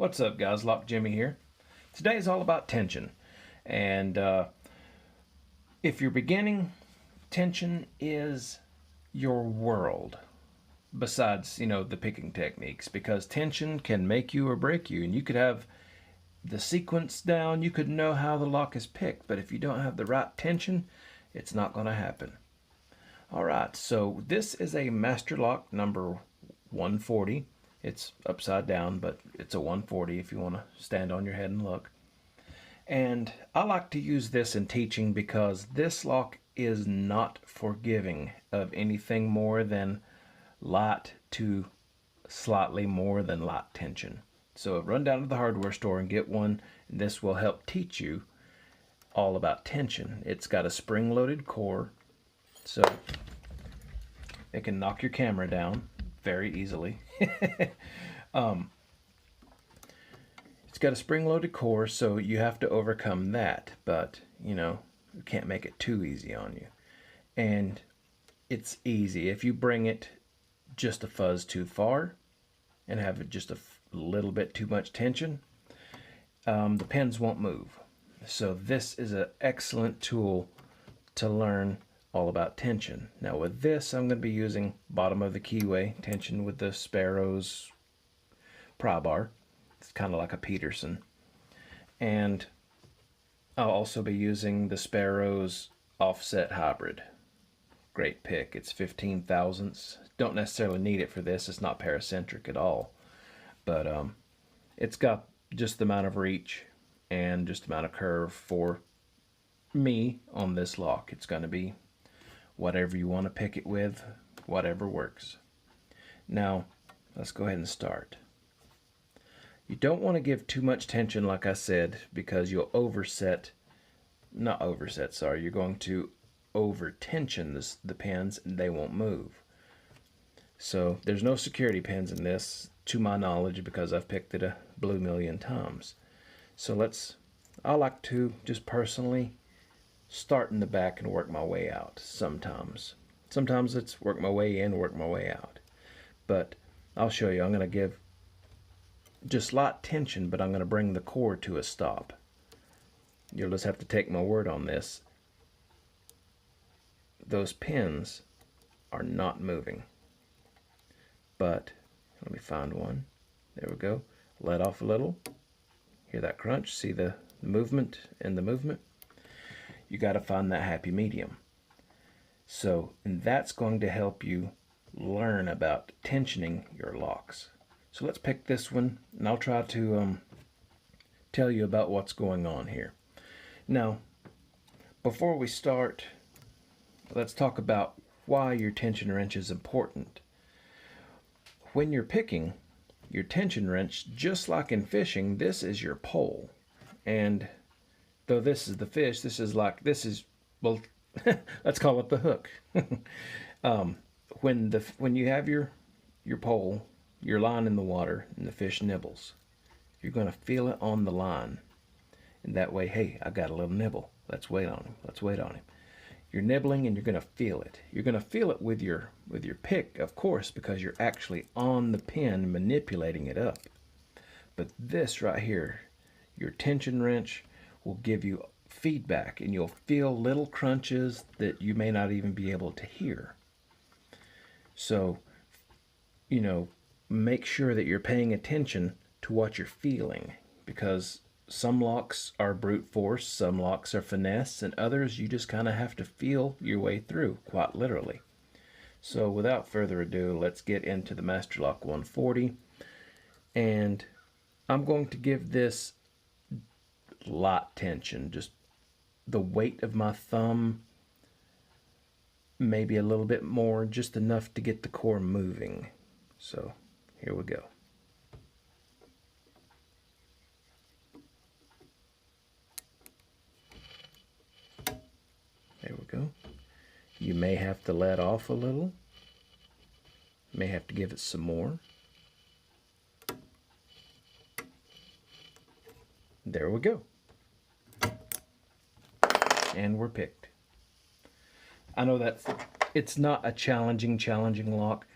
What's up, guys? Lock Jimmy here. Today is all about tension. And if you're beginning, tension is your world. Besides, the picking techniques, because tension can make you or break you. And you could have the sequence down, you could know how the lock is picked. But if you don't have the right tension, it's not going to happen. All right, so this is a master lock number 140. It's upside down, but it's a 140 if you want to stand on your head and look. And I like to use this in teaching because this lock is not forgiving of anything more than light to slightly more than light tension. So run down to the hardware store and get one. And this will help teach you all about tension. It's got a spring-loaded core, so it can knock your camera down very easily. It's got a spring-loaded core, so you have to overcome that, but you can't make it too easy on you. And it's easy if you bring it just a fuzz too far and have it just a little bit too much tension, the pins won't move. So this is an excellent tool to learn all about tension. Now with this, I'm going to be using bottom of the keyway tension with the Sparrows pry bar. It's kind of like a Peterson. And I'll also be using the Sparrows offset hybrid. Great pick. It's 15 thousandths. Don't necessarily need it for this. It's not paracentric at all. But it's got just the amount of reach and just the amount of curve for me on this lock. It's going to be whatever you want to pick it with, whatever works. Now, let's go ahead and start. You don't want to give too much tension, like I said, because you'll you're going to over tension the pins and they won't move. So there's no security pins in this, to my knowledge, because I've picked it a blue million times. So I like to just personally start in the back and work my way out sometimes. Sometimes it's work my way in, work my way out. But I'll show you. I'm going to give just light tension, but I'm going to bring the core to a stop. You'll just have to take my word on this. Those pins are not moving. But let me find one. There we go. Let off a little. Hear that crunch? See the movement in the movement? You got to find that happy medium. So, and that's going to help you learn about tensioning your locks. So let's pick this one, and I'll try to tell you about what's going on here. Now, before we start, let's talk about why your tension wrench is important. When you're picking your tension wrench, just like in fishing, this is your pole. And though this is the fish, well, let's call it the hook. When you have your pole, your line in the water, and the fish nibbles, you're going to feel it on the line. And that way, hey, I got a little nibble. Let's wait on him. Let's wait on him. You're nibbling and you're going to feel it. You're going to feel it with your pick, of course, because you're actually on the pin manipulating it up. But this right here, your tension wrench, will give you feedback, and you'll feel little crunches that you may not even be able to hear. So, make sure that you're paying attention to what you're feeling, because some locks are brute force, some locks are finesse, and others you just kind of have to feel your way through, quite literally. So without further ado, let's get into the Master Lock 140. And I'm going to give this light tension, just the weight of my thumb, maybe a little bit more, just enough to get the core moving. So here we go. There we go. You may have to let off a little. May have to give it some more. There we go. And we're picked. I know that it's not a challenging lock,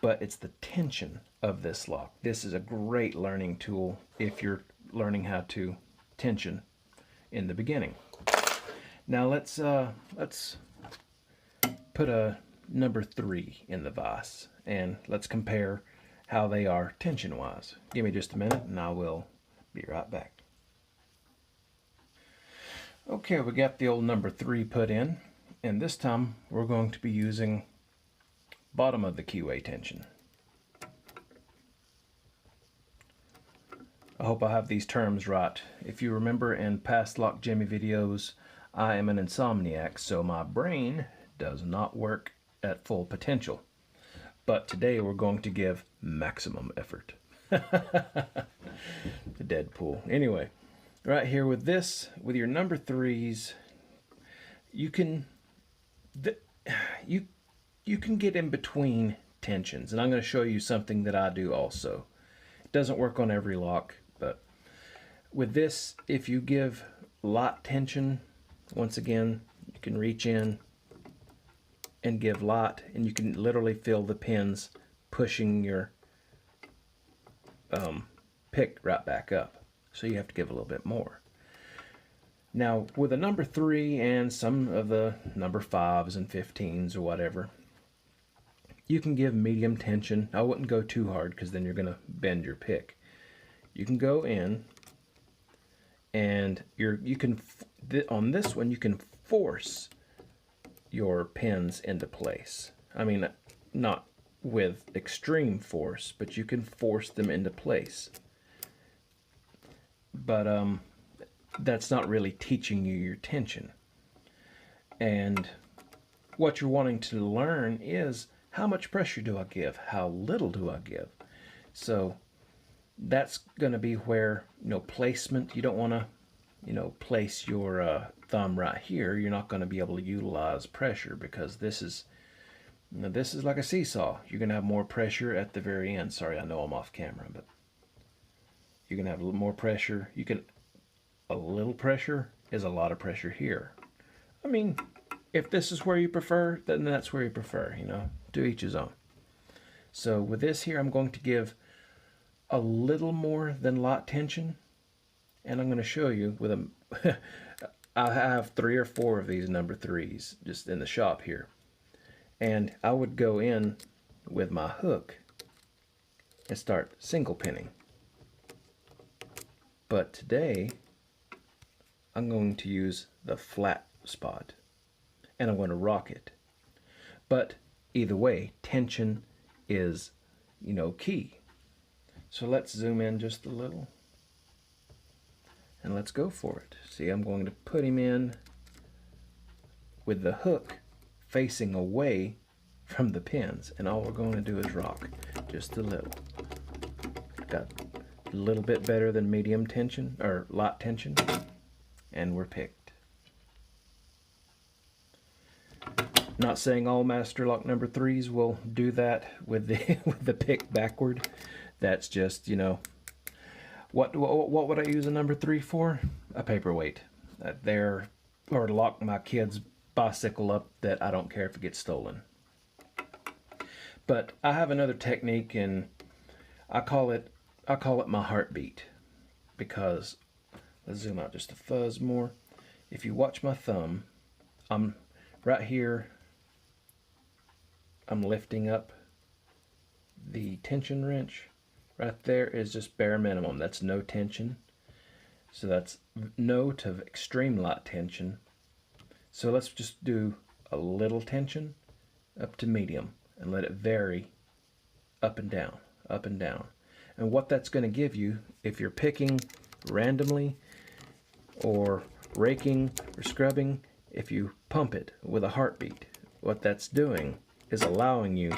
but it's the tension of this lock. This is a great learning tool if you're learning how to tension in the beginning. Now let's put a number 3 in the vise and let's compare how they are tension wise. Give me just a minute and I will be right back. Okay, we got the old number 3 put in, and this time we're going to be using bottom of the keyway tension. I hope I have these terms right. If you remember in past Lock Jimmy videos, I am an insomniac, so my brain does not work at full potential. But today we're going to give maximum effort. The Deadpool. Anyway, right here with this, with your number 3s, you can you can get in between tensions, and I'm going to show you something that I do also. It doesn't work on every lock, but with this, if you give light tension, once again, you can reach in and give light, and you can literally feel the pins pushing your pick right back up. So you have to give a little bit more. Now with a number 3 and some of the number 5s and 15s or whatever, you can give medium tension. I wouldn't go too hard because then you're going to bend your pick. You can go in and you can on this one you can force your pins into place. I mean, not with extreme force, but you can force them into place. But that's not really teaching you your tension. And what you're wanting to learn is how much pressure do I give? How little do I give? So that's going to be where, placement, you don't want to, place your thumb right here. You're not going to be able to utilize pressure because this is like a seesaw. You're going to have more pressure at the very end. Sorry, I know I'm off camera, but you're going to have a little more pressure. A little pressure is a lot of pressure here. I mean, if this is where you prefer, then that's where you prefer, to each his own. So with this here, I'm going to give a little more than light tension, and I'm going to show you with a I have 3 or 4 of these number 3s just in the shop here, and I would go in with my hook and start single pinning. But today I'm going to use the flat spot and I'm going to rock it. But either way, tension is, key. So let's zoom in just a little and let's go for it. See, I'm going to put him in with the hook facing away from the pins, and all we're going to do is rock just a little. Got a little bit better than medium tension or light tension, and we're picked. Not saying all Master Lock number 3s will do that with the pick backward. That's just, what would I use a number 3 for? A paperweight. Or to lock my kid's bicycle up that I don't care if it gets stolen. But I have another technique, and I call it my heartbeat, because let's zoom out just a fuzz more. If you watch my thumb, I'm right here. I'm lifting up the tension wrench. Right there is just bare minimum. That's no tension. So that's no to extreme light tension. So let's just do a little tension up to medium and let it vary up and down, up and down. And what that's going to give you, if you're picking randomly or raking or scrubbing, if you pump it with a heartbeat, what that's doing is allowing you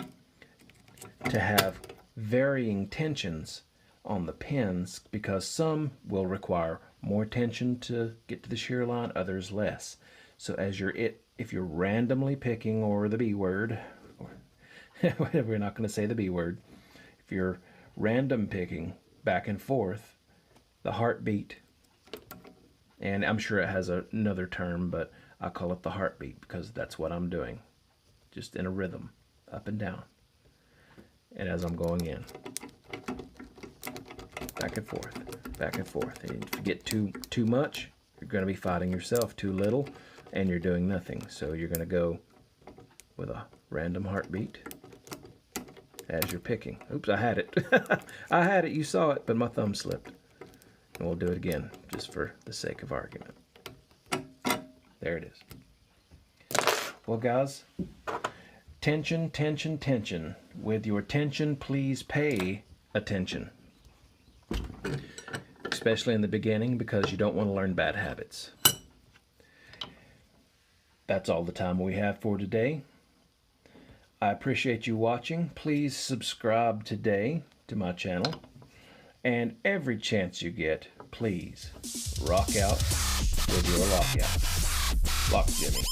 to have varying tensions on the pins, because some will require more tension to get to the shear line, others less. So if you're randomly picking, or the B word, or we're not going to say the B word, if you're random picking back and forth, the heartbeat, and I'm sure it has another term, but I call it the heartbeat because that's what I'm doing, just in a rhythm, up and down. and as I'm going in. Back and forth, back and forth. And if you get too much, you're going to be fighting yourself. Too little, and you're doing nothing. So you're going to go with a random heartbeat as you're picking. Oops, I had it. I had it, you saw it, but my thumb slipped. And we'll do it again, just for the sake of argument. There it is. Well, guys, tension, tension, tension. With your tension, please pay attention. Especially in the beginning, because you don't want to learn bad habits. That's all the time we have for today. I appreciate you watching. Please subscribe today to my channel. And every chance you get, please rock out with your lockout. Lock Jimmy.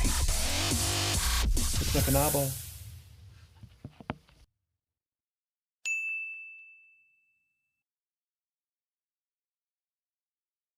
Peace. Looks like an eyeball.